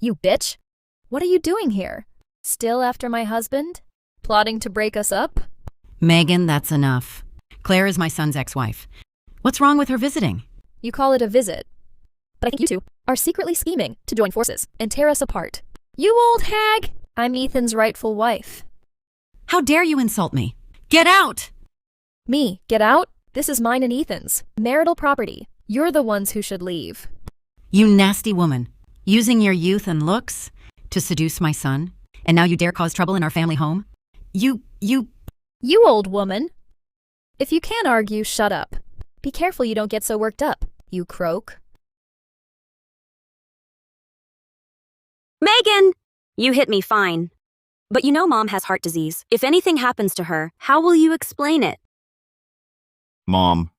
You bitch! What are you doing here? Still after my husband? Plotting to break us up? Megan, that's enough. Claire is my son's ex-wife. What's wrong with her visiting? You call it a visit. But I think you two are secretly scheming to join forces and tear us apart. You old hag! I'm Ethan's rightful wife. How dare you insult me? Get out! Me, get out? This is mine and Ethan's. Marital property. You're the ones who should leave. You nasty woman. Using your youth and looks to seduce my son, and now you dare cause trouble in our family home? You old woman. If you can't argue, shut up. Be careful you don't get so worked up, you croak. Megan! You hit me fine. But you know Mom has heart disease. If anything happens to her, how will you explain it? Mom.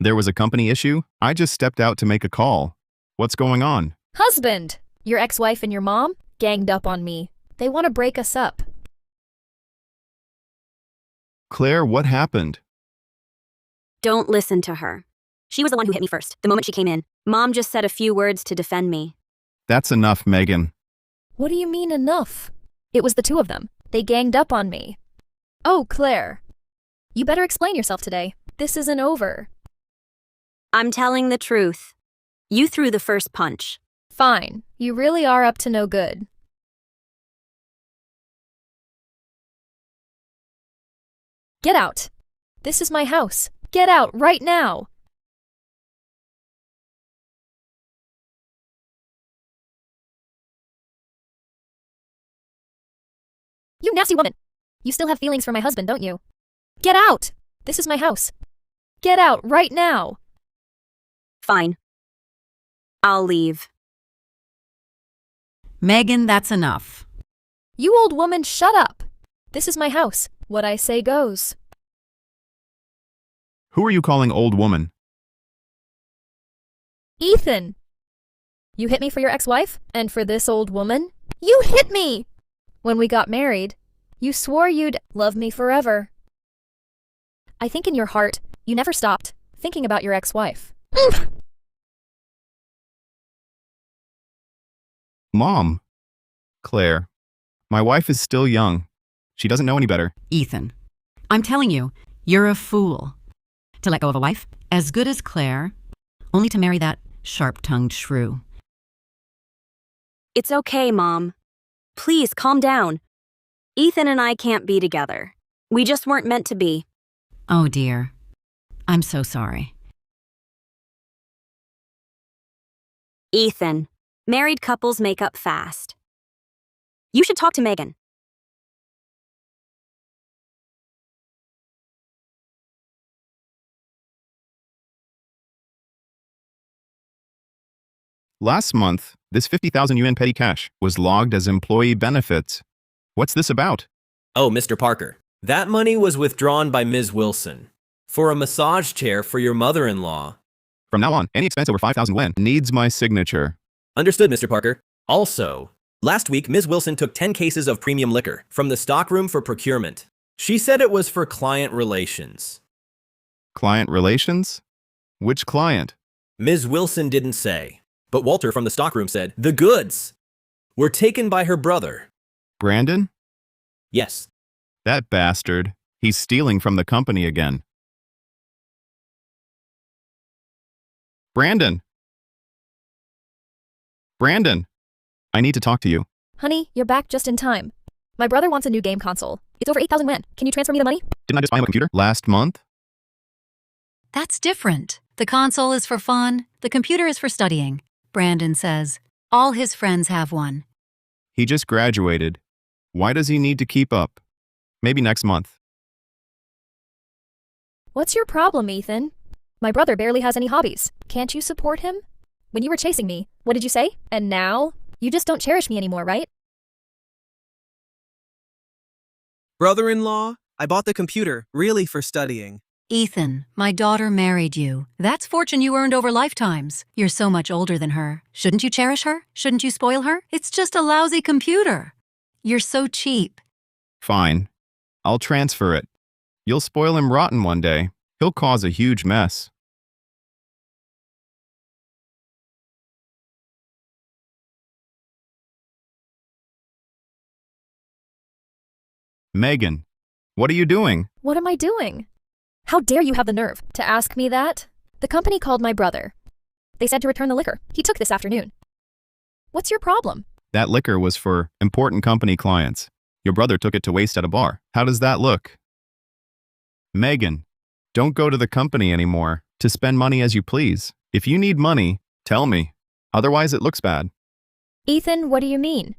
There was a company issue. I just stepped out to make a call. What's going on? Husband! Your ex-wife and your mom ganged up on me. They want to break us up. Claire, what happened? Don't listen to her. She was the one who hit me first, the moment she came in. Mom just said a few words to defend me. That's enough, Megan. What do you mean enough? It was the two of them. They ganged up on me. Oh, Claire. You better explain yourself today. This isn't over. I'm telling the truth. You threw the first punch. Fine. You really are up to no good. Get out. This is my house. Get out right now. You nasty woman. You still have feelings for my husband, don't you? Get out. This is my house. Get out right now. Fine. I'll leave. Megan, that's enough. You old woman, shut up. This is my house. What I say goes. Who are you calling old woman? Ethan. You hit me for your ex-wife? And for this old woman? You hit me! When we got married, you swore you'd love me forever. I think in your heart, you never stopped thinking about your ex-wife. Mom. Claire. My wife is still young. She doesn't know any better. Ethan, I'm telling you, you're a fool. To let go of a wife as good as Claire, only to marry that sharp-tongued shrew. It's okay, Mom. Please, calm down. Ethan and I can't be together. We just weren't meant to be. Oh dear. I'm so sorry. Ethan, married couples make up fast. You should talk to Megan. Last month, this 50,000 yuan petty cash was logged as employee benefits. What's this about? Oh, Mr. Parker, that money was withdrawn by Ms. Wilson for a massage chair for your mother-in-law. From now on, any expense over 5,000 yuan needs my signature. Understood, Mr. Parker. Also, last week, Ms. Wilson took 10 cases of premium liquor from the stockroom for procurement. She said it was for client relations. Client relations? Which client? Ms. Wilson didn't say, but Walter from the stockroom said the goods were taken by her brother. Brandon? Yes. That bastard. He's stealing from the company again. Brandon! Brandon! I need to talk to you. Honey, you're back just in time. My brother wants a new game console. It's over 8,000 yuan. Can you transfer me the money? Didn't I just buy him a computer last month? That's different. The console is for fun. The computer is for studying. Brandon says. All his friends have one. He just graduated. Why does he need to keep up? Maybe next month. What's your problem, Ethan? My brother barely has any hobbies. Can't you support him? When you were chasing me, what did you say? And now? You just don't cherish me anymore, right? Brother-in-law, I bought the computer, really for studying. Ethan, my daughter married you. That's fortune you earned over lifetimes. You're so much older than her. Shouldn't you cherish her? Shouldn't you spoil her? It's just a lousy computer. You're so cheap. Fine. I'll transfer it. You'll spoil him rotten one day. He'll cause a huge mess. Megan, what are you doing? What am I doing? How dare you have the nerve to ask me that? The company called my brother. They said to return the liquor. He took this afternoon. What's your problem? That liquor was for important company clients. Your brother took it to waste at a bar. How does that look? Megan, don't go to the company anymore to spend money as you please. If you need money, tell me. Otherwise, it looks bad. Ethan, what do you mean?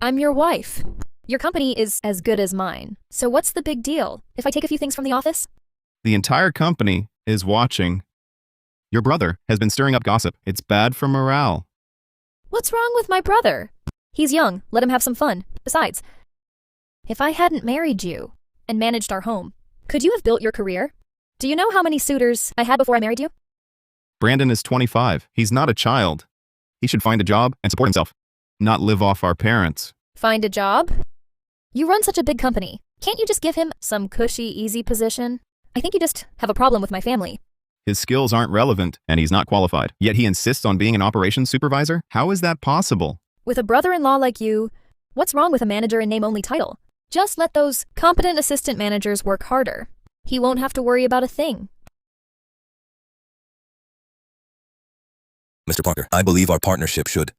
I'm your wife. Your company is as good as mine. So what's the big deal if I take a few things from the office? The entire company is watching. Your brother has been stirring up gossip. It's bad for morale. What's wrong with my brother? He's young. Let him have some fun. Besides, if I hadn't married you and managed our home, could you have built your career? Do you know how many suitors I had before I married you? Brandon is 25. He's not a child. He should find a job and support himself, not live off our parents. Find a job? You run such a big company. Can't you just give him some cushy, easy position? I think you just have a problem with my family. His skills aren't relevant, and he's not qualified. Yet he insists on being an operations supervisor? How is that possible? With a brother-in-law like you, what's wrong with a manager in name-only title? Just let those competent assistant managers work harder. He won't have to worry about a thing. Mr. Parker, I believe our partnership should.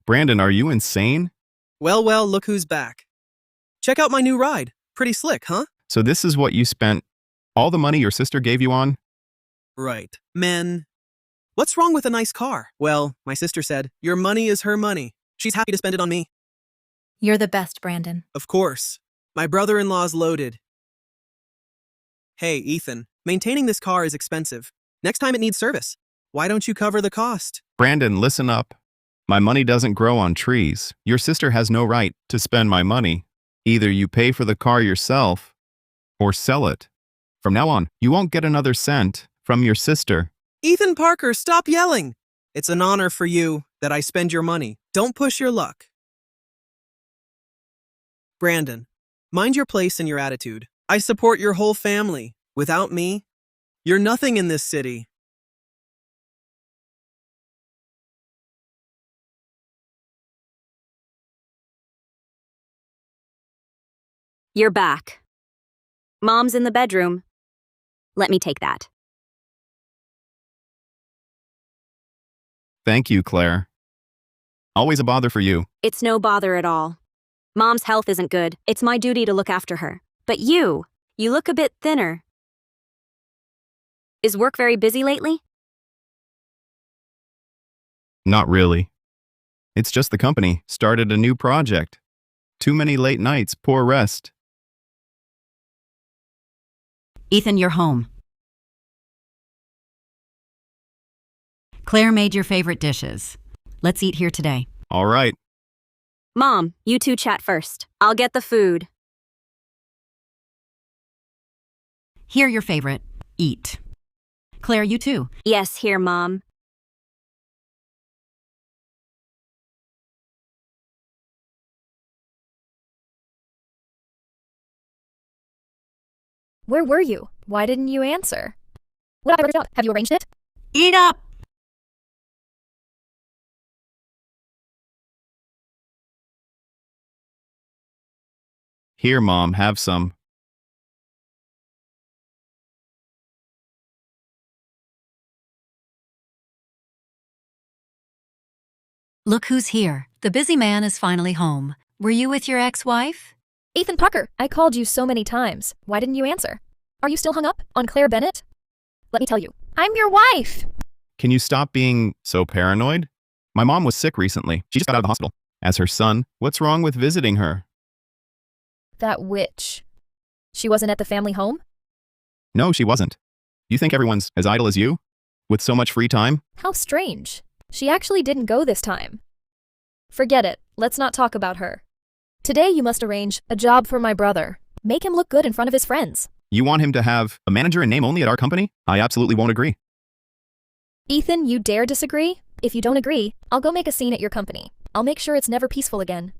Brandon, are you insane? Well, look who's back. Check out my new ride. Pretty slick, huh? So this is what you spent all the money your sister gave you on? Right. Men. What's wrong with a nice car? Well, my sister said, your money is her money. She's happy to spend it on me. You're the best, Brandon. Of course. My brother-in-law's loaded. Hey, Ethan, maintaining this car is expensive. Next time it needs service. Why don't you cover the cost? Brandon, listen up. My money doesn't grow on trees. Your sister has no right to spend my money. Either you pay for the car yourself or sell it. From now on, you won't get another cent from your sister. Ethan Parker, stop yelling. It's an honor for you that I spend your money. Don't push your luck. Brandon, mind your place and your attitude. I support your whole family. Without me, you're nothing in this city. You're back. Mom's in the bedroom. Let me take that. Thank you, Claire. Always a bother for you. It's no bother at all. Mom's health isn't good. It's my duty to look after her. But you look a bit thinner. Is work very busy lately? Not really. It's just the company started a new project. Too many late nights, poor rest. Ethan, you're home. Claire made your favorite dishes. Let's eat here today. All right. Mom, you two chat first. I'll get the food. Here, your favorite. Eat. Claire, you too. Yes, here, Mom. Where were you? Why didn't you answer? What about your job? Have you arranged it? Eat up! Here, Mom, have some. Look who's here. The busy man is finally home. Were you with your ex-wife? Ethan Parker, I called you so many times. Why didn't you answer? Are you still hung up on Claire Bennett? Let me tell you, I'm your wife! Can you stop being so paranoid? My mom was sick recently. She just got out of the hospital. As her son, what's wrong with visiting her? That witch. She wasn't at the family home? No, she wasn't. You think everyone's as idle as you? With so much free time? How strange. She actually didn't go this time. Forget it. Let's not talk about her. Today you must arrange a job for my brother. Make him look good in front of his friends. You want him to have a manager in name only at our company? I absolutely won't agree. Ethan, you dare disagree? If you don't agree, I'll go make a scene at your company. I'll make sure it's never peaceful again.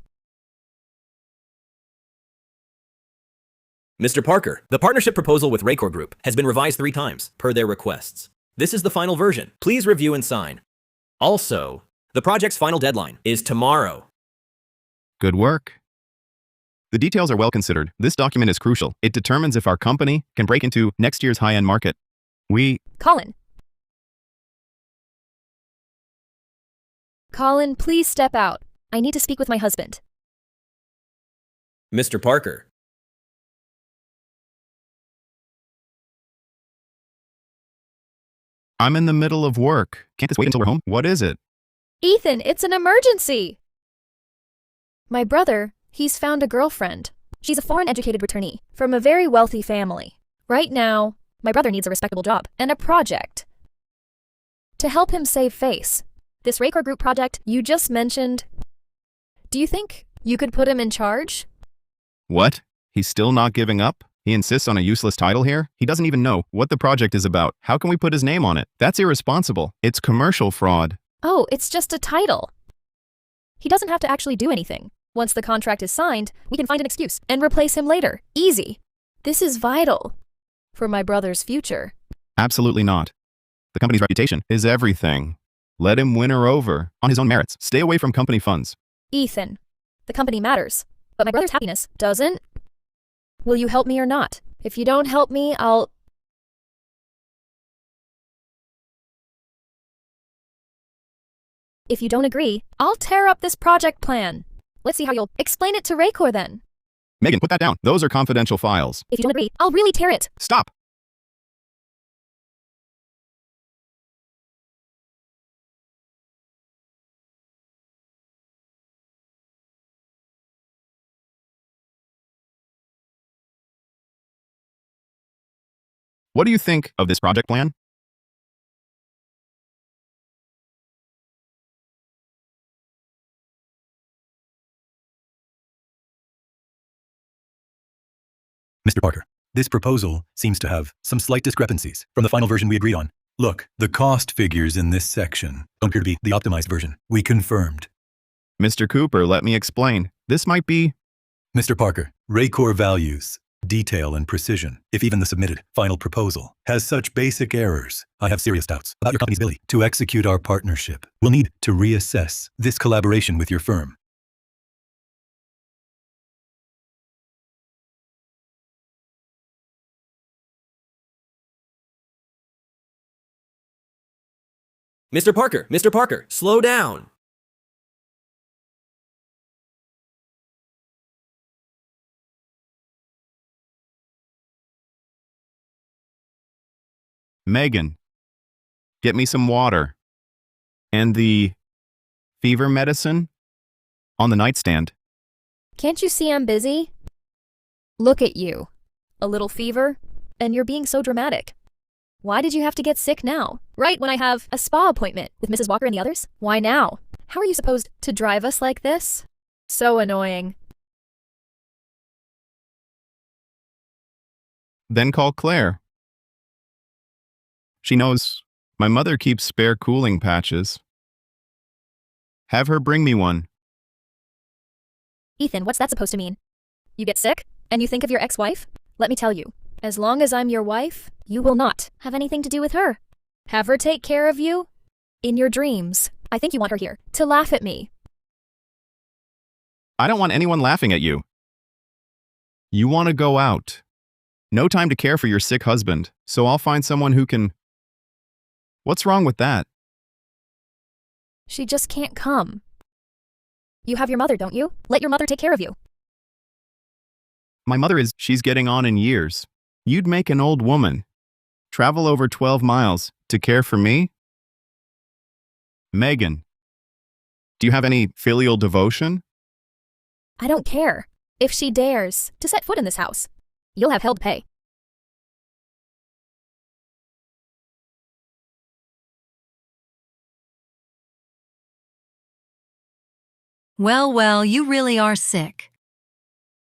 Mr. Parker, the partnership proposal with Repay Group has been revised 3 times, per their requests. This is the final version. Please review and sign. Also, the project's final deadline is tomorrow. Good work. The details are well considered. This document is crucial. It determines if our company can break into next year's high-end market. Colin, please step out. I need to speak with my husband. Mr. Parker. I'm in the middle of work. Can't this wait until we're home? What is it? Ethan, it's an emergency! My brother, he's found a girlfriend. She's a foreign-educated returnee from a very wealthy family. Right now, my brother needs a respectable job and a project to help him save face. This Repay group project you just mentioned, do you think you could put him in charge? What? He's still not giving up? He insists on a useless title here? He doesn't even know what the project is about. How can we put his name on it? That's irresponsible. It's commercial fraud. Oh, it's just a title. He doesn't have to actually do anything. Once the contract is signed, we can find an excuse and replace him later. Easy. This is vital for my brother's future. Absolutely not. The company's reputation is everything. Let him win her over on his own merits. Stay away from company funds. Ethan, the company matters, but my brother's happiness doesn't. Will you help me or not? If you don't help me, If you don't agree, I'll tear up this project plan. Let's see how you'll explain it to Repay then. Megan, put that down. Those are confidential files. If you don't agree, I'll really tear it. Stop. What do you think of this project plan? Mr. Parker, this proposal seems to have some slight discrepancies from the final version we agreed on. Look, the cost figures in this section don't appear to be the optimized version. We confirmed. Mr. Cooper, let me explain. This might be... Mr. Parker, Repay values detail and precision. If even the submitted final proposal has such basic errors, I have serious doubts about your company's ability to execute our partnership. We'll need to reassess this collaboration with your firm. Mr. Parker, slow down. Megan, get me some water. And the fever medicine on the nightstand. Can't you see I'm busy? Look at you. A little fever, and you're being so dramatic. Why did you have to get sick now? Right when I have a spa appointment with Mrs. Walker and the others? Why now? How are you supposed to drive us like this? So annoying. Then call Claire. She knows my mother keeps spare cooling patches. Have her bring me one. Ethan, what's that supposed to mean? You get sick, and you think of your ex-wife? Let me tell you, as long as I'm your wife, you will not have anything to do with her. Have her take care of you in your dreams. I think you want her here to laugh at me. I don't want anyone laughing at you. You want to go out. No time to care for your sick husband, so I'll find someone who can... What's wrong with that? She just can't come. You have your mother, don't you? Let your mother take care of you. My mother she's getting on in years. You'd make an old woman travel over 12 miles to care for me? Megan, do you have any filial devotion? I don't care. If she dares to set foot in this house, you'll have hell to pay. Well, you really are sick.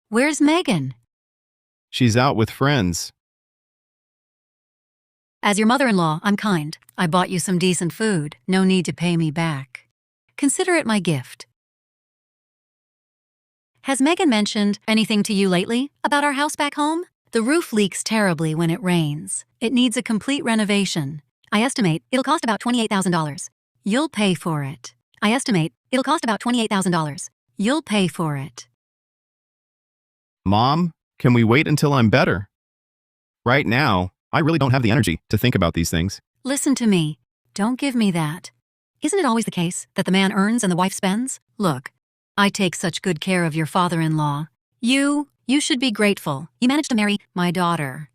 Where's Megan? She's out with friends. As your mother-in-law, I'm kind. I bought you some decent food. No need to pay me back. Consider it my gift. Has Megan mentioned anything to you lately about our house back home? The roof leaks terribly when it rains. It needs a complete renovation. I estimate it'll cost about $28,000. You'll pay for it. I estimate it'll cost about $28,000. You'll pay for it. Mom, can we wait until I'm better? Right now, I really don't have the energy to think about these things. Listen to me. Don't give me that. Isn't it always the case that the man earns and the wife spends? Look, I take such good care of your father-in-law. You should be grateful. You managed to marry my daughter.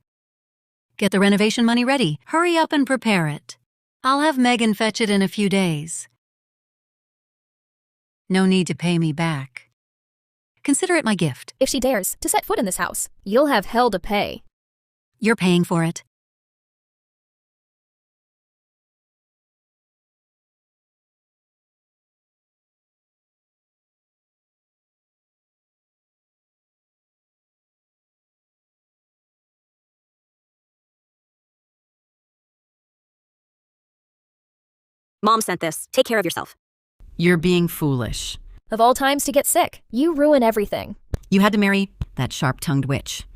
Get the renovation money ready. Hurry up and prepare it. I'll have Megan fetch it in a few days. No need to pay me back. Consider it my gift. If she dares to set foot in this house, you'll have hell to pay. You're paying for it. Mom sent this. Take care of yourself. You're being foolish. Of all times to get sick, you ruin everything. You had to marry that sharp-tongued witch.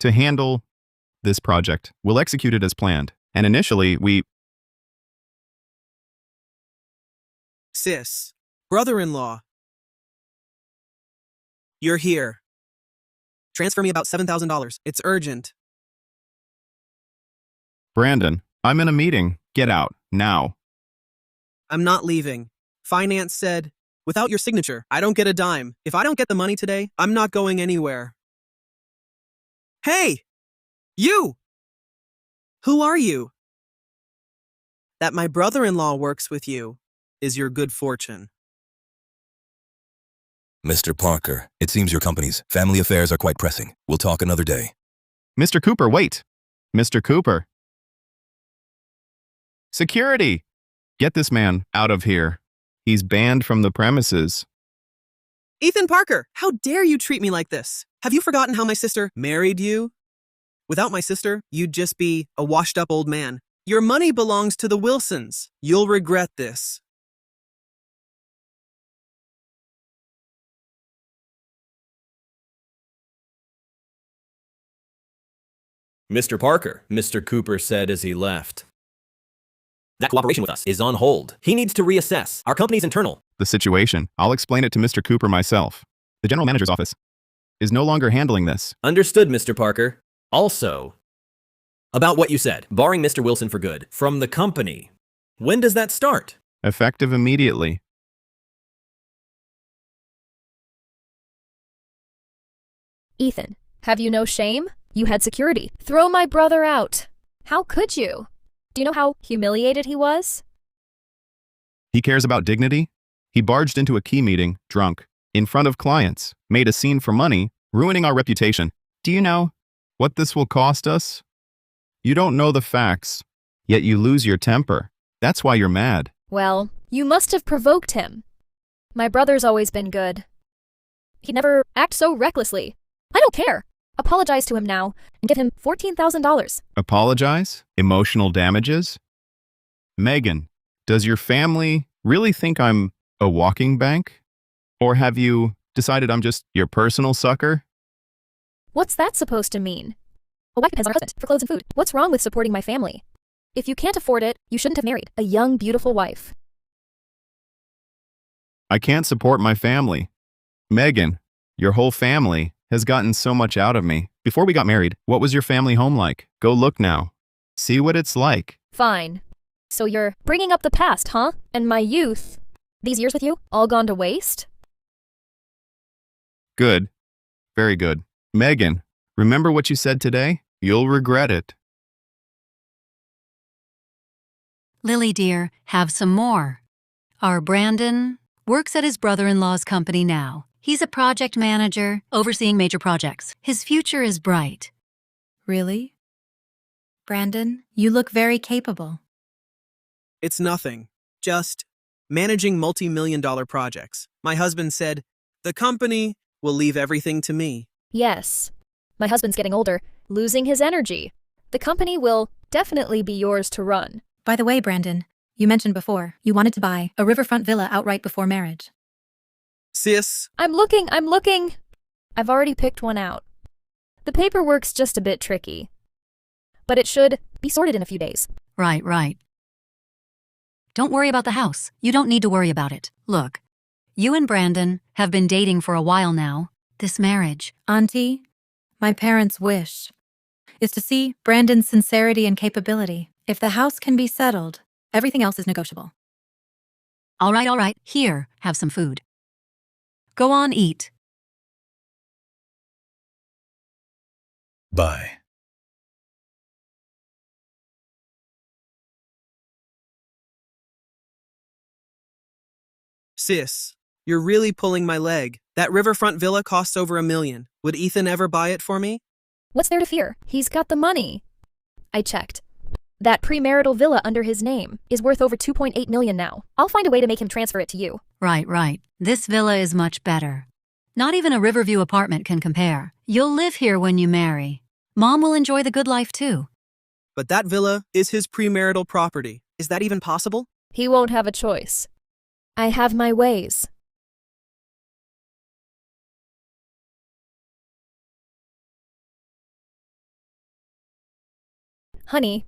To handle this project, we'll execute it as planned. And initially, Sis, brother-in-law. You're here. Transfer me about $7,000. It's urgent. Brandon, I'm in a meeting. Get out, now. I'm not leaving. Finance said, without your signature, I don't get a dime. If I don't get the money today, I'm not going anywhere. Hey! You! Who are you? That my brother-in-law works with you is your good fortune. Mr. Parker, it seems your company's family affairs are quite pressing. We'll talk another day. Mr. Cooper, wait! Mr. Cooper. Security! Get this man out of here. He's banned from the premises. Ethan Parker, how dare you treat me like this? Have you forgotten how my sister married you? Without my sister, you'd just be a washed-up old man. Your money belongs to the Wilsons. You'll regret this. Mr. Parker, Mr. Cooper said as he left. That cooperation with us is on hold. He needs to reassess. Our company's internal. The situation. I'll explain it to Mr. Cooper myself. The general manager's office is no longer handling this. Understood, Mr. Parker. Also, about what you said, barring Mr. Wilson for good, from the company. When does that start? Effective immediately. Ethan, have you no shame? You had security. Throw my brother out. How could you? Do you know how humiliated he was? He cares about dignity? He barged into a key meeting, drunk, in front of clients, made a scene for money, ruining our reputation. Do you know what this will cost us? You don't know the facts, yet you lose your temper. That's why you're mad. Well, you must have provoked him. My brother's always been good. He'd never act so recklessly. I don't care. Apologize to him now and give him $14,000. Apologize? Emotional damages? Megan, does your family really think I'm a walking bank? Or have you decided I'm just your personal sucker? What's that supposed to mean? A wife depends on her husband for clothes and food. What's wrong with supporting my family? If you can't afford it, you shouldn't have married a young, beautiful wife. I can't support my family. Megan, your whole family has gotten so much out of me. Before we got married, what was your family home like? Go look now. See what it's like. Fine. So you're bringing up the past, huh? And my youth? These years with you, all gone to waste? Good. Very good. Megan, remember what you said today? You'll regret it. Lily, dear, have some more. Our Brandon works at his brother-in-law's company now. He's a project manager, overseeing major projects. His future is bright. Really? Brandon, you look very capable. It's nothing. Just managing multi-million-dollar projects. My husband said, the company will leave everything to me. Yes. My husband's getting older, losing his energy. The company will definitely be yours to run. By the way, Brandon, you mentioned before you wanted to buy a riverfront villa outright before marriage. Sis, I'm looking. I've already picked one out. The paperwork's just a bit tricky. but it should be sorted in a few days. Right. Don't worry about the house. You don't need to worry about it. Look, you and Brandon have been dating for a while now. This marriage. Auntie, my parents' wish is to see Brandon's sincerity and capability. If the house can be settled, everything else is negotiable. All right. Here, have some food. Go on, eat. Bye. Sis, you're really pulling my leg. That riverfront villa costs over $1 million. Would Ethan ever buy it for me? What's there to fear? He's got the money. I checked. That premarital villa under his name is worth over $2.8 million now. I'll find a way to make him transfer it to you. Right. This villa is much better. Not even a Riverview apartment can compare. You'll live here when you marry. Mom will enjoy the good life too. But that villa is his premarital property. Is that even possible? He won't have a choice. I have my ways. Honey,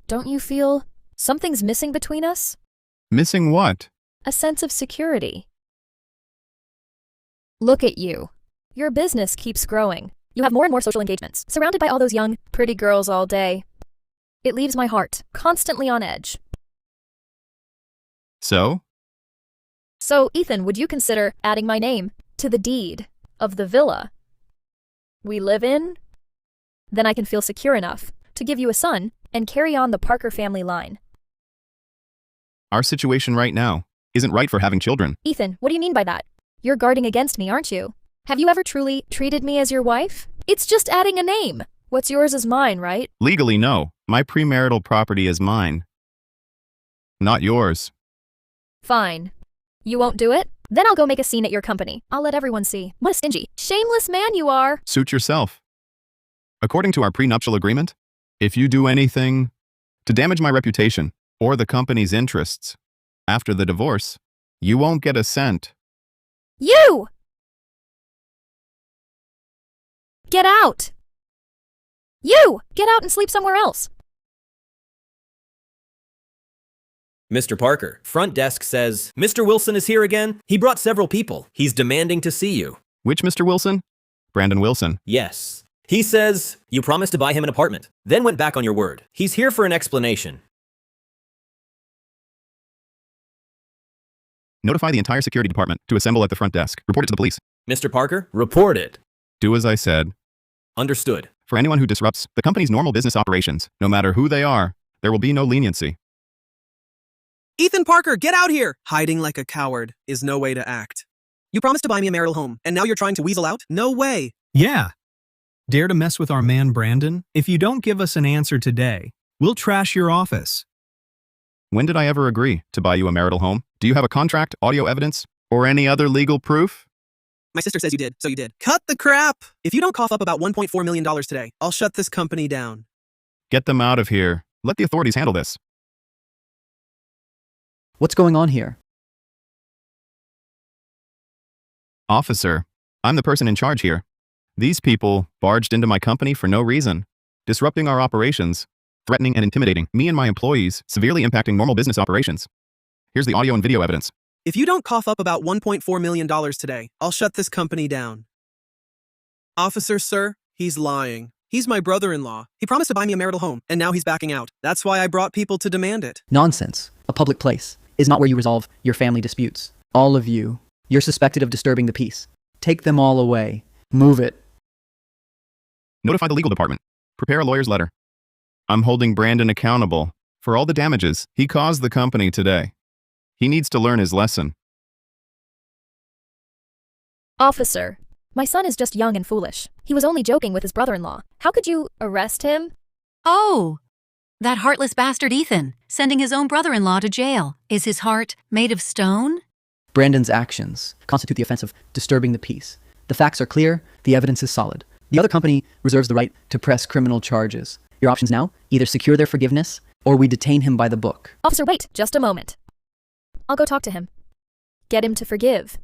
don't you feel something's missing between us? Missing what? A sense of security. Look at you. Your business keeps growing. You have more and more social engagements, surrounded by all those young, pretty girls all day. It leaves my heart constantly on edge. So, Ethan, would you consider adding my name to the deed of the villa we live in? Then I can feel secure enough to give you a son and carry on the Parker family line. our situation right now isn't right for having children. Ethan, what do you mean by that? You're guarding against me, aren't you? Have you ever truly treated me as your wife? It's just adding a name. What's yours is mine, right? Legally, no. My premarital property is mine, not yours. Fine. You won't do it? Then I'll go make a scene at your company. I'll let everyone see. What a stingy, shameless man you are. Suit yourself. According to our prenuptial agreement, if you do anything to damage my reputation or the company's interests after the divorce, you won't get a cent. You! Get out! You! Get out and sleep somewhere else. Mr. Parker, front desk says, Mr. Wilson is here again. He brought several people. He's demanding to see you. Which Mr. Wilson? Brandon Wilson. Yes. He says you promised to buy him an apartment, then went back on your word. He's here for an explanation. Notify the entire security department to assemble at the front desk. Report it to the police. Mr. Parker, report it. Do as I said. Understood. For anyone who disrupts the company's normal business operations, no matter who they are, there will be no leniency. Ethan Parker, get out here! Hiding like a coward is no way to act. You promised to buy me a marital home, and now you're trying to weasel out? No way! Yeah. Dare to mess with our man Brandon? If you don't give us an answer today, we'll trash your office. When did I ever agree to buy you a marital home? Do you have a contract, audio evidence, or any other legal proof? My sister says you did, so you did. Cut the crap! If you don't cough up about $1.4 million today, I'll shut this company down. Get them out of here. Let the authorities handle this. What's going on here? Officer, I'm the person in charge here. These people barged into my company for no reason, disrupting our operations, threatening and intimidating me and my employees, severely impacting normal business operations. Here's the audio and video evidence. If you don't cough up about $1.4 million today, I'll shut this company down. Officer, sir, he's lying. He's my brother-in-law. He promised to buy me a marital home, and now he's backing out. That's why I brought people to demand it. Nonsense. A public place is not where you resolve your family disputes. All of you, you're suspected of disturbing the peace. Take them all away. Move it. Notify the legal department. Prepare a lawyer's letter. I'm holding Brandon accountable for all the damages he caused the company today. He needs to learn his lesson. Officer, my son is just young and foolish. He was only joking with his brother-in-law. How could you arrest him? Oh, that heartless bastard Ethan, sending his own brother-in-law to jail. Is his heart made of stone? Brandon's actions constitute the offense of disturbing the peace. The facts are clear. The evidence is solid. The other company reserves the right to press criminal charges. Your options now, either secure their forgiveness or we detain him by the book. Officer, wait just a moment. I'll go talk to him. Get him to forgive.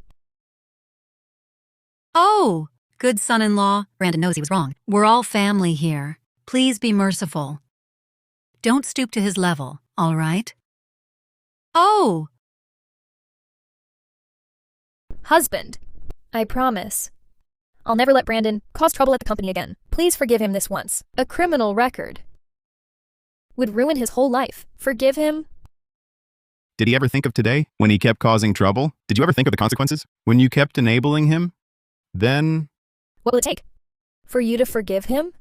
Oh, good son-in-law. Brandon knows he was wrong. We're all family here. Please be merciful. Don't stoop to his level, all right? Oh! Husband, I promise. I'll never let Brandon cause trouble at the company again. Please forgive him this once. A criminal record would ruin his whole life. Forgive him. Did he ever think of today, when he kept causing trouble? Did you ever think of the consequences? When you kept enabling him? Then... What will it take? For you to forgive him?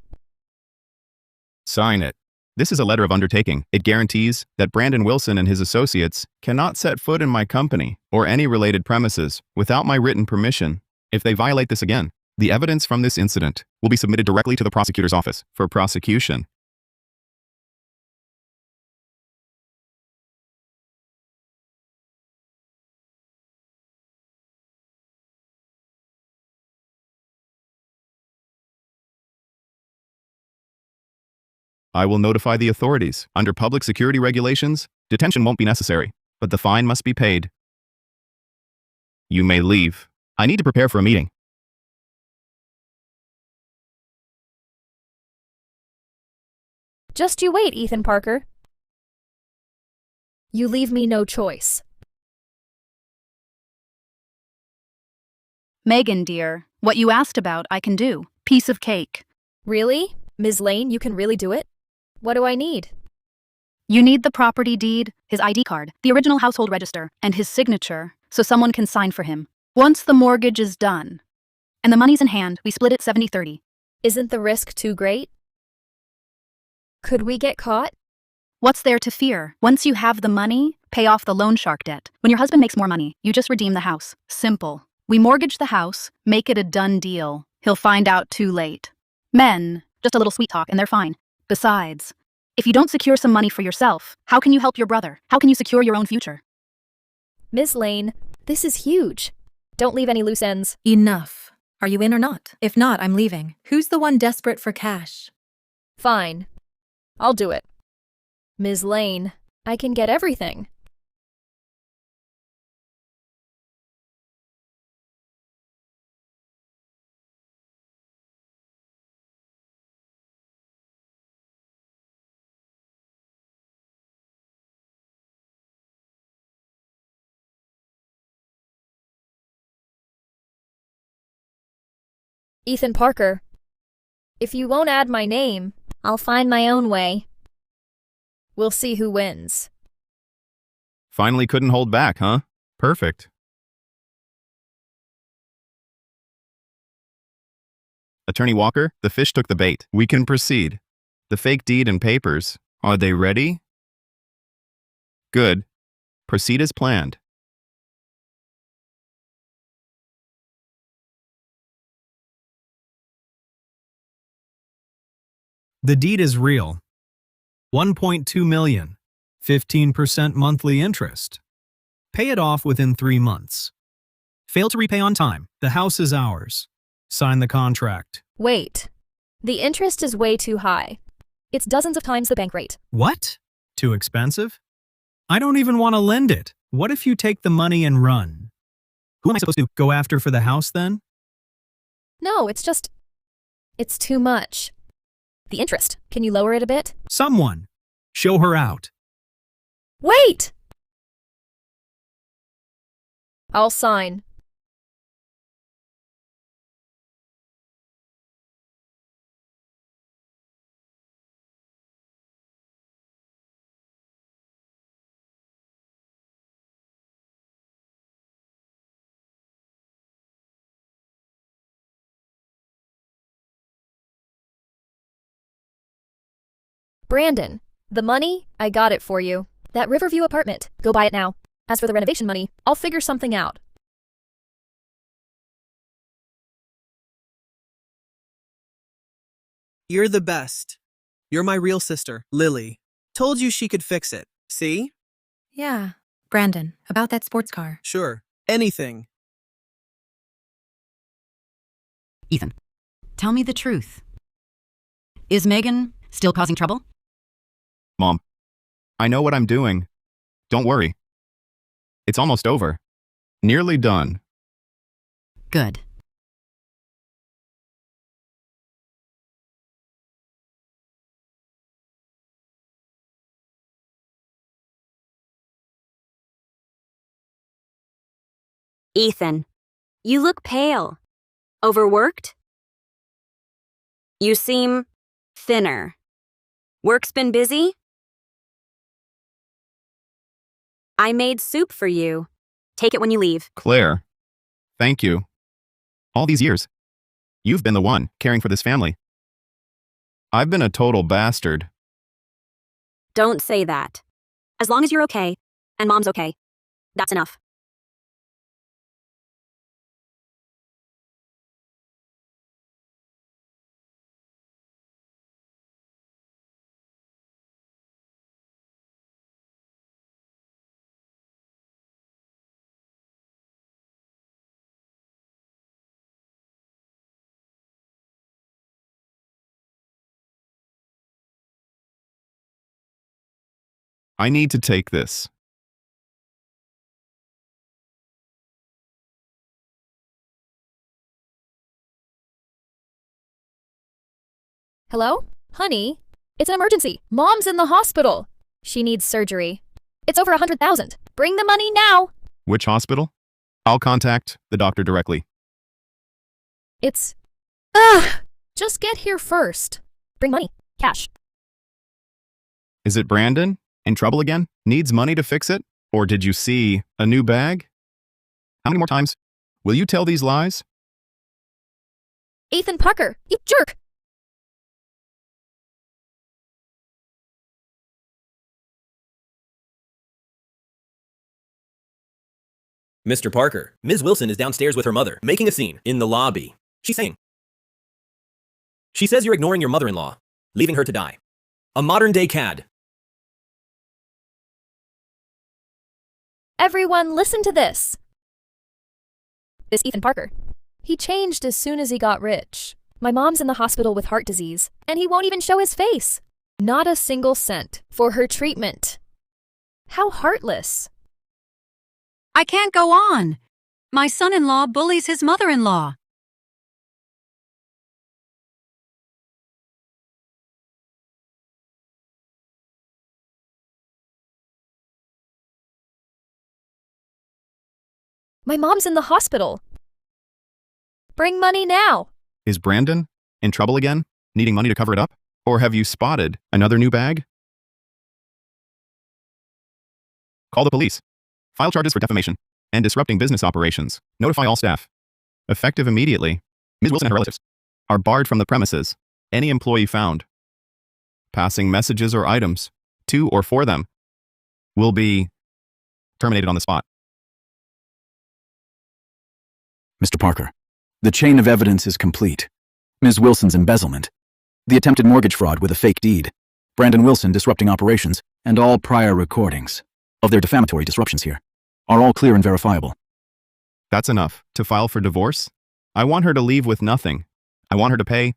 Sign it. This is a letter of undertaking. It guarantees that Brandon Wilson and his associates cannot set foot in my company or any related premises without my written permission. If they violate this again, the evidence from this incident will be submitted directly to the prosecutor's office for prosecution. I will notify the authorities. Under public security regulations, detention won't be necessary, but the fine must be paid. You may leave. I need to prepare for a meeting. Just you wait, Ethan Parker. You leave me no choice. Megan, dear, what you asked about, I can do. Piece of cake. Really? Ms. Lane, you can really do it? What do I need? You need the property deed, his ID card, the original household register, and his signature, so someone can sign for him. Once the mortgage is done, and the money's in hand, we split it 70-30. Isn't the risk too great? Could we get caught? What's there to fear? Once you have the money, pay off the loan shark debt. When your husband makes more money, you just redeem the house. Simple. We mortgage the house, make it a done deal. He'll find out too late. Men, just a little sweet talk and they're fine. Besides, if you don't secure some money for yourself, how can you help your brother? How can you secure your own future? Ms. Lane, this is huge. Don't leave any loose ends. Enough. Are you in or not? If not, I'm leaving. Who's the one desperate for cash? Fine. I'll do it. Ms. Lane, I can get everything. Ethan Parker, if you won't add my name, I'll find my own way. We'll see who wins. Finally couldn't hold back, huh? Perfect. Attorney Walker, the fish took the bait. We can proceed. The fake deed and papers, are they ready? Good. Proceed as planned. The deed is real. 1.2 million, 15% monthly interest. Pay it off within 3 months. Fail to repay on time. The house is ours. Sign the contract. Wait. The interest is way too high. It's dozens of times the bank rate. What? Too expensive? I don't even want to lend it. What if you take the money and run? Who am I supposed to go after for the house then? No, it's too much. The interest. Can you lower it a bit? Someone. Show her out. Wait! I'll sign. Brandon, the money, I got it for you. That Riverview apartment, go buy it now. As for the renovation money, I'll figure something out. You're the best. You're my real sister, Lily. Told you she could fix it. See? Yeah. Brandon, about that sports car. Sure. Anything. Ethan, tell me the truth. Is Megan still causing trouble? Mom, I know what I'm doing. Don't worry. It's almost over. Nearly done. Good. Ethan, you look pale. Overworked? You seem thinner. Work's been busy? I made soup for you. Take it when you leave. Claire, thank you. All these years, you've been the one caring for this family. I've been a total bastard. Don't say that. As long as you're okay, and Mom's okay, that's enough. I need to take this. Hello? Honey? It's an emergency. Mom's in the hospital. She needs surgery. It's over 100,000. Bring the money now. Which hospital? I'll contact the doctor directly. It's... Just get here first. Bring money. Cash. Is it Brandon? In trouble again? Needs money to fix it? Or did you see a new bag? How many more times will you tell these lies? Ethan Parker, you jerk! Mr. Parker, Ms. Wilson is downstairs with her mother, making a scene in the lobby. She's saying, she says you're ignoring your mother-in-law, leaving her to die. A modern-day cad. Everyone, listen to this. This Ethan Parker. He changed as soon as he got rich. My mom's in the hospital with heart disease, and he won't even show his face. Not a single cent for her treatment. How heartless. I can't go on. My son-in-law bullies his mother-in-law. My mom's in the hospital. Bring money now. Is Brandon in trouble again? Needing money to cover it up? Or have you spotted another new bag? Call the police. File charges for defamation and disrupting business operations. Notify all staff. Effective immediately. Ms. Wilson and her relatives are barred from the premises. Any employee found passing messages or items to or for them will be terminated on the spot. Mr. Parker, the chain of evidence is complete. Ms. Wilson's embezzlement, the attempted mortgage fraud with a fake deed, Brandon Wilson disrupting operations, and all prior recordings of their defamatory disruptions here are all clear and verifiable. That's enough to file for divorce? I want her to leave with nothing. I want her to pay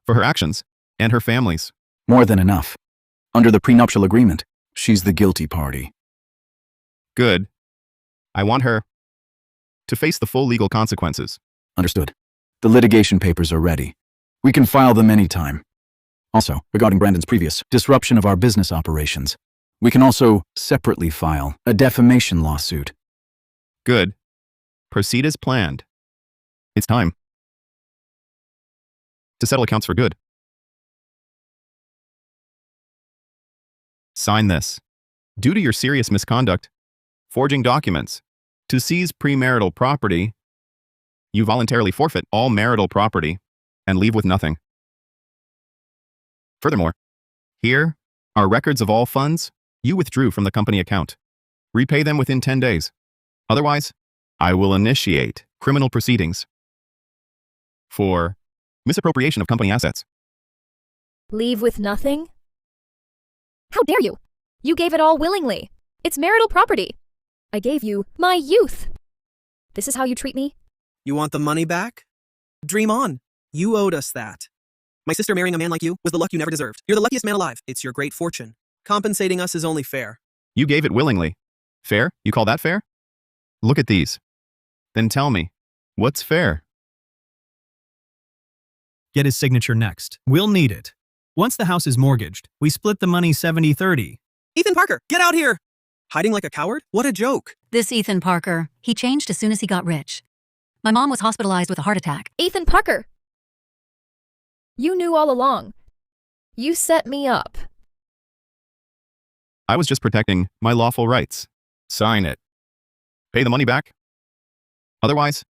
for her actions and her family's. More than enough. Under the prenuptial agreement, she's the guilty party. Good. I want her to face the full legal consequences. Understood. The litigation papers are ready. We can file them anytime. Also, regarding Brandon's previous disruption of our business operations, we can also separately file a defamation lawsuit. Good. Proceed as planned. It's time to settle accounts for good. Sign this. Due to your serious misconduct, forging documents to seize premarital property, you voluntarily forfeit all marital property and leave with nothing. Furthermore, here are records of all funds you withdrew from the company account. Repay them within 10 days. Otherwise, I will initiate criminal proceedings for misappropriation of company assets. Leave with nothing? How dare you? You gave it all willingly. It's marital property. I gave you my youth. This is how you treat me? You want the money back? Dream on. You owed us that. My sister marrying a man like you was the luck you never deserved. You're the luckiest man alive. It's your great fortune. Compensating us is only fair. You gave it willingly. Fair? You call that fair? Look at these. Then tell me, what's fair? Get his signature next. We'll need it. Once the house is mortgaged, we split the money 70-30. Ethan Parker, get out here! Hiding like a coward? What a joke. This Ethan Parker, he changed as soon as he got rich. My mom was hospitalized with a heart attack. Ethan Parker! You knew all along. You set me up. I was just protecting my lawful rights. Sign it. Pay the money back. Otherwise,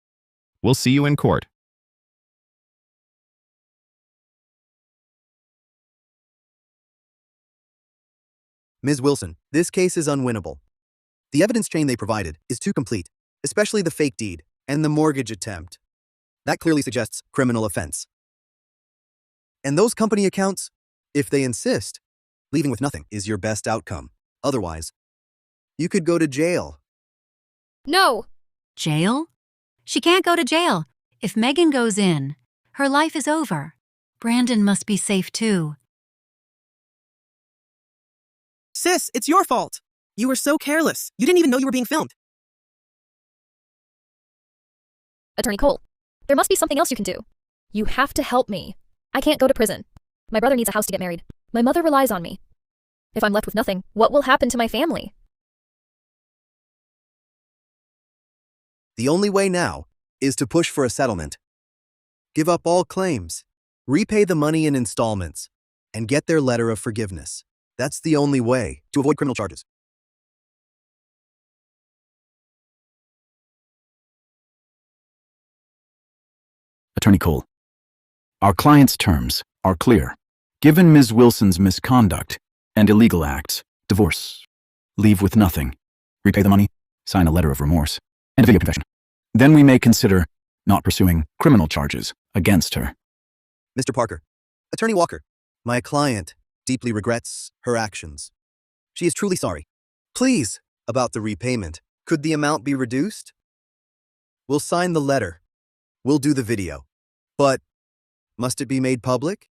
we'll see you in court. Ms. Wilson, this case is unwinnable. The evidence chain they provided is too complete, especially the fake deed and the mortgage attempt. That clearly suggests criminal offense. And those company accounts, if they insist, leaving with nothing is your best outcome. Otherwise, you could go to jail. No! Jail? She can't go to jail. If Megan goes in, her life is over. Brandon must be safe too. Sis, it's your fault. You were so careless. You didn't even know you were being filmed. Attorney Cole, there must be something else you can do. You have to help me. I can't go to prison. My brother needs a house to get married. My mother relies on me. If I'm left with nothing, what will happen to my family? The only way now is to push for a settlement. Give up all claims, repay the money in installments, and get their letter of forgiveness. That's the only way to avoid criminal charges. Attorney Cole, our client's terms are clear. Given Ms. Wilson's misconduct and illegal acts, divorce, leave with nothing, repay the money, sign a letter of remorse, and a video confession. Then we may consider not pursuing criminal charges against her. Mr. Parker, Attorney Walker, my client deeply regrets her actions. She is truly sorry. Please, about the repayment, could the amount be reduced? We'll sign the letter. We'll do the video. But must it be made public?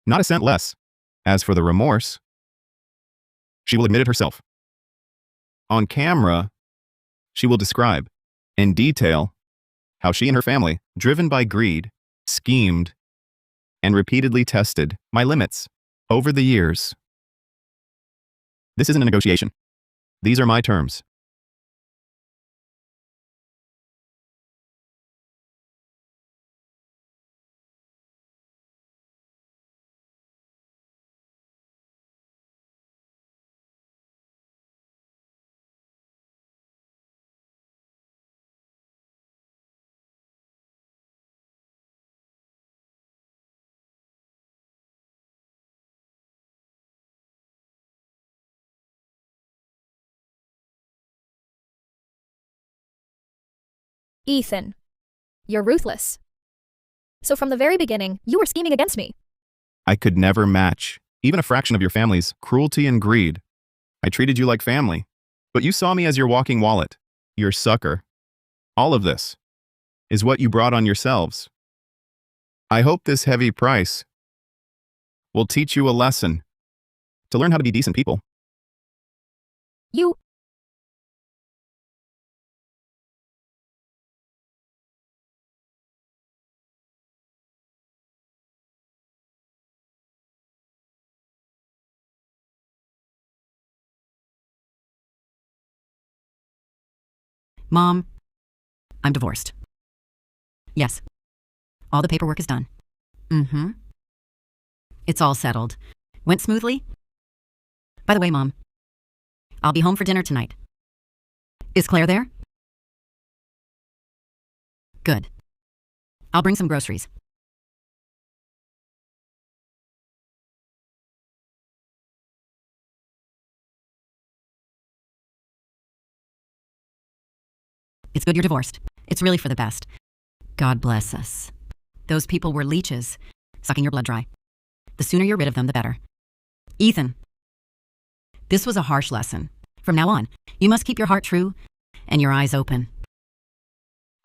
Not a cent less. As for the remorse, she will admit it herself. On camera, she will describe, in detail, how she and her family, driven by greed, schemed, and repeatedly tested my limits over the years. This isn't a negotiation. These are my terms. Ethan, you're ruthless. So from the very beginning, you were scheming against me. I could never match even a fraction of your family's cruelty and greed. I treated you like family, but you saw me as your walking wallet, your sucker. All of this is what you brought on yourselves. I hope this heavy price will teach you a lesson to learn how to be decent people. You... Mom, I'm divorced. Yes. All the paperwork is done. Mm-hmm. It's all settled. Went smoothly? By the way, Mom, I'll be home for dinner tonight. Is Claire there? Good. I'll bring some groceries. It's good you're divorced. It's really for the best. God bless us. Those people were leeches, sucking your blood dry. The sooner you're rid of them, the better. Ethan, this was a harsh lesson. From now on, you must keep your heart true and your eyes open.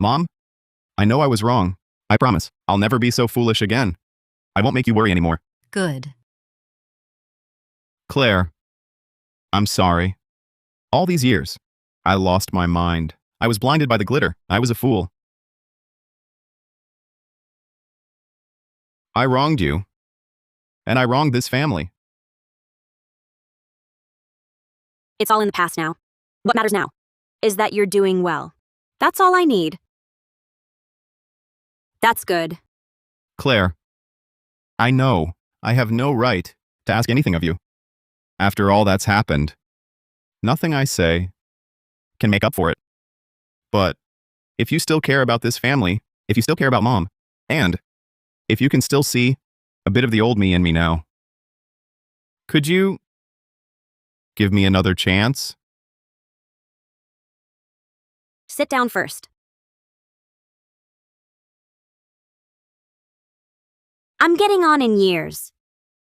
Mom, I know I was wrong. I promise I'll never be so foolish again. I won't make you worry anymore. Good. Claire, I'm sorry. All these years, I lost my mind. I was blinded by the glitter. I was a fool. I wronged you, and I wronged this family. It's all in the past now. What matters now is that you're doing well. That's all I need. That's good. Claire, I know I have no right to ask anything of you. After all that's happened, nothing I say can make up for it. But if you still care about this family, if you still care about Mom, and if you can still see a bit of the old me in me now, could you give me another chance? Sit down first. I'm getting on in years.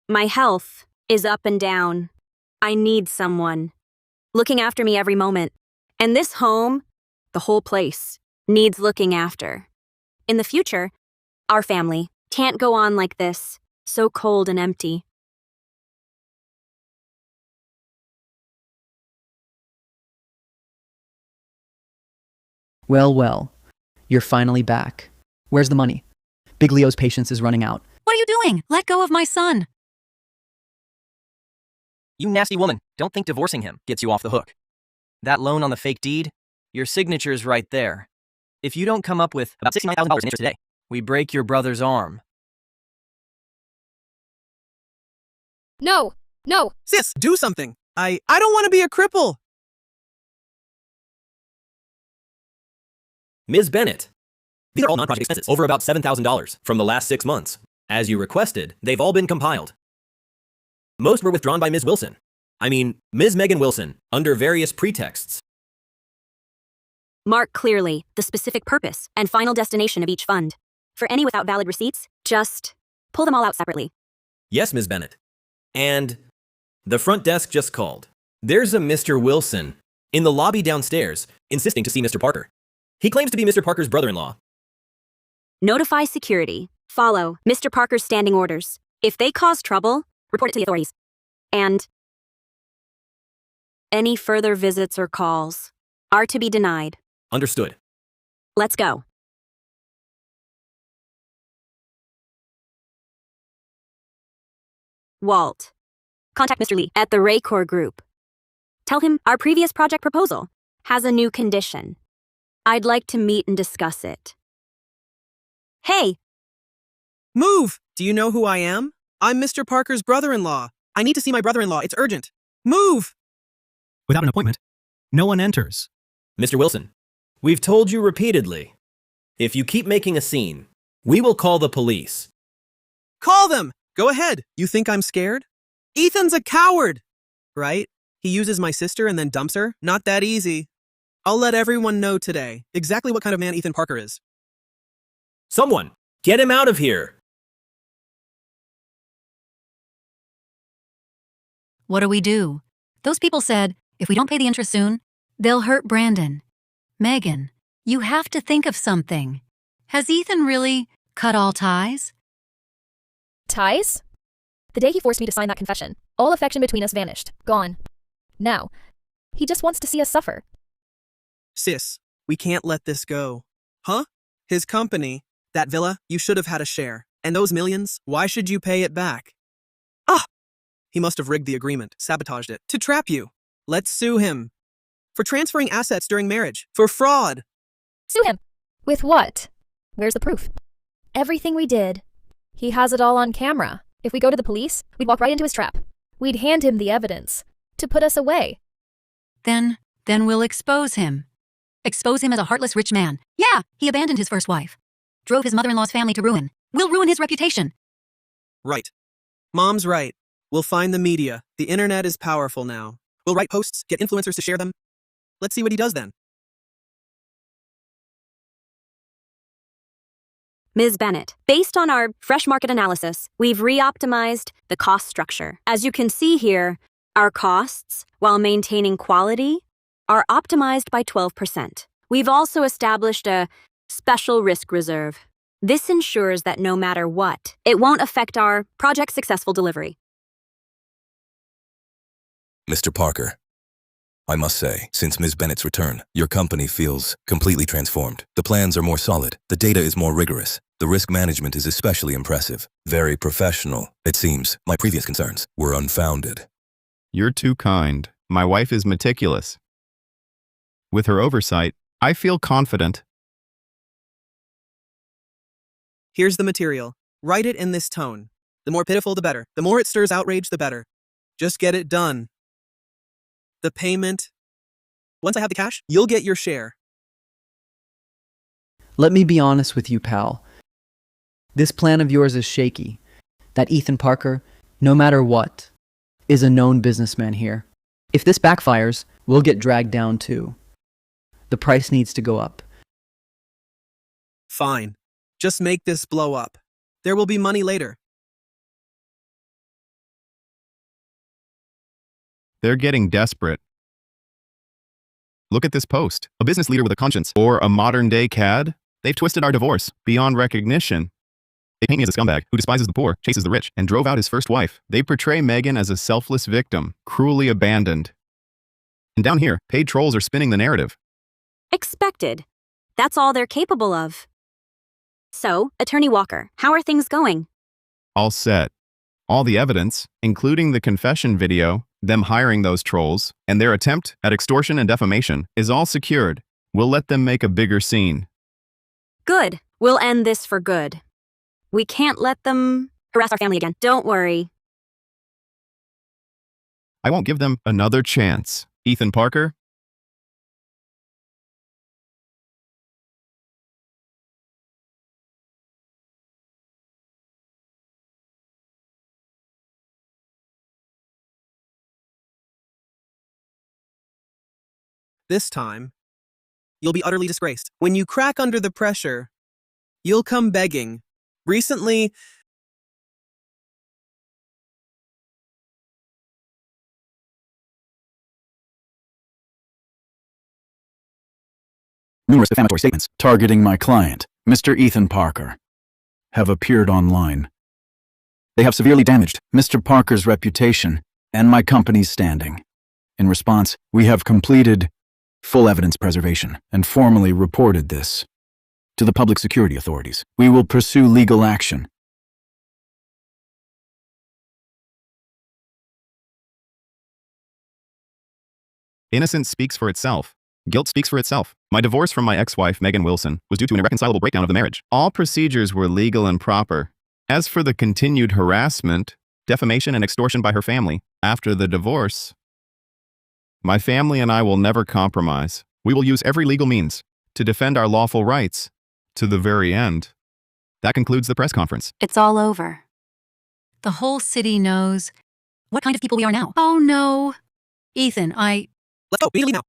My health is up and down. I need someone looking after me every moment. And this home, the whole place, needs looking after. In the future, our family can't go on like this, so cold and empty. Well, well. You're finally back. Where's the money? Big Leo's patience is running out. What are you doing? Let go of my son. You nasty woman. Don't think divorcing him gets you off the hook. That loan on the fake deed, your signature's right there. If you don't come up with about $69,000 in interest today, we break your brother's arm. No! No! Sis, do something. I don't want to be a cripple. Ms. Bennett, these are all non-project expenses, over about $7,000 from the last 6 months. As you requested, they've all been compiled. Most were withdrawn by Ms. Wilson. I mean, Ms. Megan Wilson, under various pretexts. Mark clearly the specific purpose and final destination of each fund. For any without valid receipts, just pull them all out separately. Yes, Ms. Bennett. And the front desk just called. There's a Mr. Wilson in the lobby downstairs, insisting to see Mr. Parker. He claims to be Mr. Parker's brother-in-law. Notify security. Follow Mr. Parker's standing orders. If they cause trouble, report it to the authorities. And any further visits or calls are to be denied. Understood. Let's go. Walt. Contact Mr. Lee at the Repay Group. Tell him our previous project proposal has a new condition. I'd like to meet and discuss it. Hey! Move! Do you know who I am? I'm Mr. Parker's brother-in-law. I need to see my brother-in-law. It's urgent. Move! Without an appointment, no one enters. Mr. Wilson, we've told you repeatedly, if you keep making a scene, we will call the police. Call them! Go ahead. You think I'm scared? Ethan's a coward! Right? He uses my sister and then dumps her? Not that easy. I'll let everyone know today exactly what kind of man Ethan Parker is. Someone, get him out of here! What do we do? Those people said, if we don't pay the interest soon, they'll hurt Brandon. Megan, you have to think of something. Has Ethan really cut all ties? Ties? The day he forced me to sign that confession, all affection between us vanished. Gone. Now, he just wants to see us suffer. Sis, we can't let this go. Huh? His company, that villa, you should have had a share. And those millions, why should you pay it back? Ah! He must have rigged the agreement, sabotaged it, to trap you. Let's sue him. For transferring assets during marriage. For fraud. Sue him. With what? Where's the proof? Everything we did. He has it all on camera. If we go to the police, we'd walk right into his trap. We'd hand him the evidence to put us away. Then we'll expose him. Expose him as a heartless rich man. Yeah, he abandoned his first wife. Drove his mother-in-law's family to ruin. We'll ruin his reputation. Right. Mom's right. We'll find the media. The internet is powerful now. We'll write posts, get influencers to share them. Let's see what he does then. Ms. Bennett, based on our fresh market analysis, we've re-optimized the cost structure. As you can see here, our costs, while maintaining quality, are optimized by 12%. We've also established a special risk reserve. This ensures that no matter what, it won't affect our project's successful delivery. Mr. Parker, I must say, since Ms. Bennett's return, your company feels completely transformed. The plans are more solid, the data is more rigorous, the risk management is especially impressive, very professional. It seems my previous concerns were unfounded. You're too kind. My wife is meticulous. With her oversight, I feel confident. Here's the material. Write it in this tone. The more pitiful, the better. The more it stirs outrage, the better. Just get it done. The payment. Once I have the cash, you'll get your share. Let me be honest with you, pal. This plan of yours is shaky. That Ethan Parker, no matter what, is a known businessman here. If this backfires, we'll get dragged down too. The price needs to go up. Fine. Just make this blow up. There will be money later. They're getting desperate. Look at this post. A business leader with a conscience, or a modern-day cad? They've twisted our divorce beyond recognition. They paint me as a scumbag who despises the poor, chases the rich, and drove out his first wife. They portray Megan as a selfless victim, cruelly abandoned. And down here, paid trolls are spinning the narrative. Expected. That's all they're capable of. So, Attorney Walker, how are things going? All set. All the evidence, including the confession video, them hiring those trolls, and their attempt at extortion and defamation, is all secured. We'll let them make a bigger scene. Good. We'll end this for good. We can't let them harass our family again. Don't worry. I won't give them another chance. Ethan Parker? This time, you'll be utterly disgraced. When you crack under the pressure, you'll come begging. Recently, Numerous defamatory statements targeting my client, Mr. Ethan Parker, have appeared online. They have severely damaged Mr. Parker's reputation and my company's standing. In response, we have completed full evidence preservation and formally reported this to the public security authorities. We will pursue legal action. Innocence speaks for itself. Guilt speaks for itself. My divorce from my ex-wife, Megan Wilson, was due to an irreconcilable breakdown of the marriage. All procedures were legal and proper. As for the continued harassment, defamation, and extortion by her family, after the divorce, my family and I will never compromise. We will use every legal means to defend our lawful rights to the very end. That concludes the press conference. It's all over. The whole city knows what kind of people we are now. Oh no. Ethan, let's go, immediately now.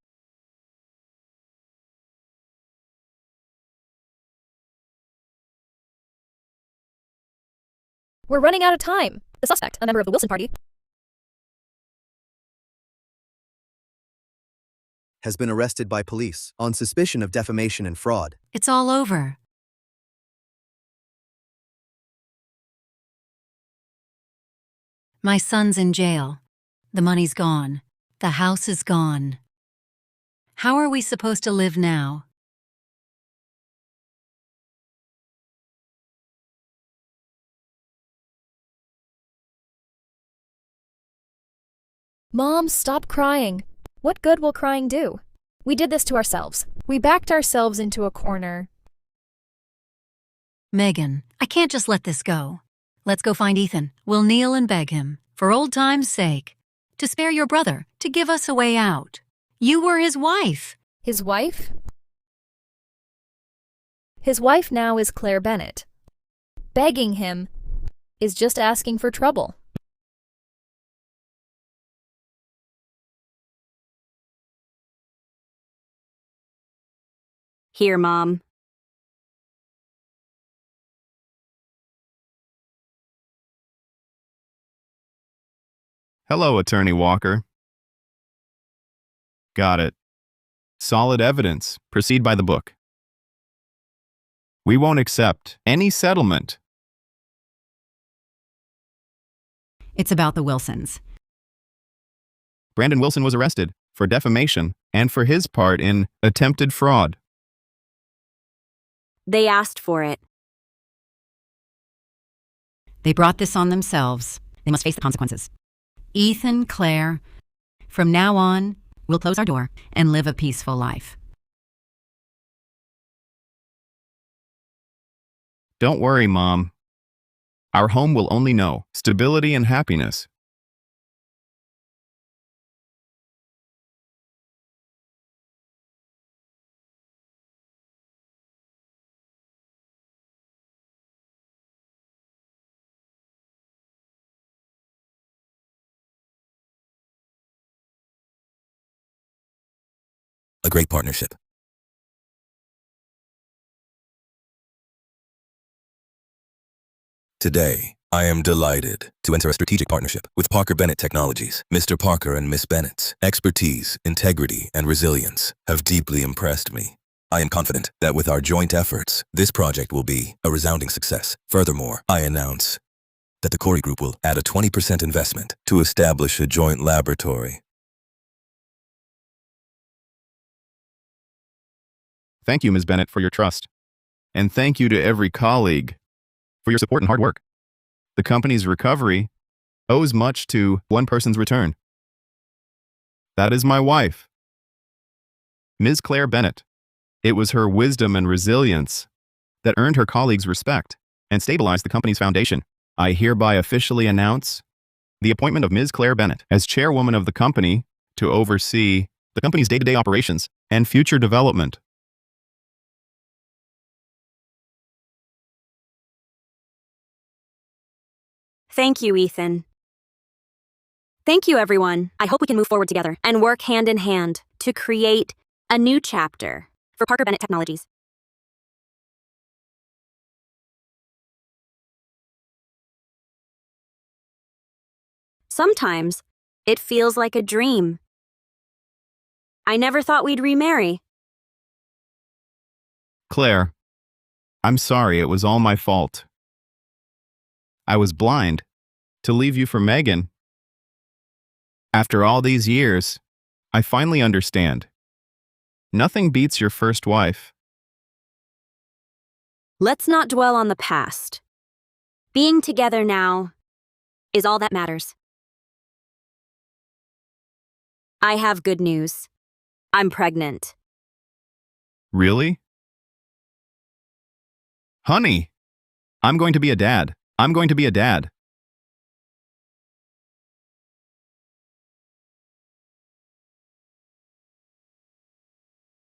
We're running out of time. The suspect, a member of the Wilson party, has been arrested by police on suspicion of defamation and fraud. It's all over. My son's in jail. The money's gone. The house is gone. How are we supposed to live now? Mom, stop crying. What good will crying do? We did this to ourselves. We backed ourselves into a corner. Megan, I can't just let this go. Let's go find Ethan. We'll kneel and beg him, for old time's sake, to spare your brother, to give us a way out. You were his wife. His wife? His wife now is Claire Bennett. Begging him is just asking for trouble. Here, Mom. Hello, Attorney Walker. Got it. Solid evidence. Proceed by the book. We won't accept any settlement. It's about the Wilsons. Brandon Wilson was arrested for defamation and for his part in attempted fraud. They asked for it. They brought this on themselves. They must face the consequences. Ethan, Claire, From now on, we'll close our door and live a peaceful life. Don't worry, Mom. Our home will only know stability and happiness. A great partnership. Today, I am delighted to enter a strategic partnership with Parker Bennett Technologies. Mr. Parker and Miss Bennett's expertise, integrity, and resilience have deeply impressed me. I am confident that with our joint efforts, this project will be a resounding success. Furthermore, I announce that the Corey Group will add a 20% investment to establish a joint laboratory. Thank you, Ms. Bennett, for your trust. And thank you to every colleague for your support and hard work. The company's recovery owes much to one person's return. That is my wife, Ms. Claire Bennett. It was her wisdom and resilience that earned her colleagues' respect and stabilized the company's foundation. I hereby officially announce the appointment of Ms. Claire Bennett as chairwoman of the company to oversee the company's day-to-day operations and future development. Thank you, Ethan. Thank you, everyone. I hope we can move forward together and work hand in hand to create a new chapter for Parker Bennett Technologies. Sometimes it feels like a dream. I never thought we'd remarry. Claire, I'm sorry, it was all my fault. I was blind to leave you for Megan. After all these years, I finally understand. Nothing beats your first wife. Let's not dwell on the past. Being together now is all that matters. I have good news. I'm pregnant. Really? Honey, I'm going to be a dad. I'm going to be a dad.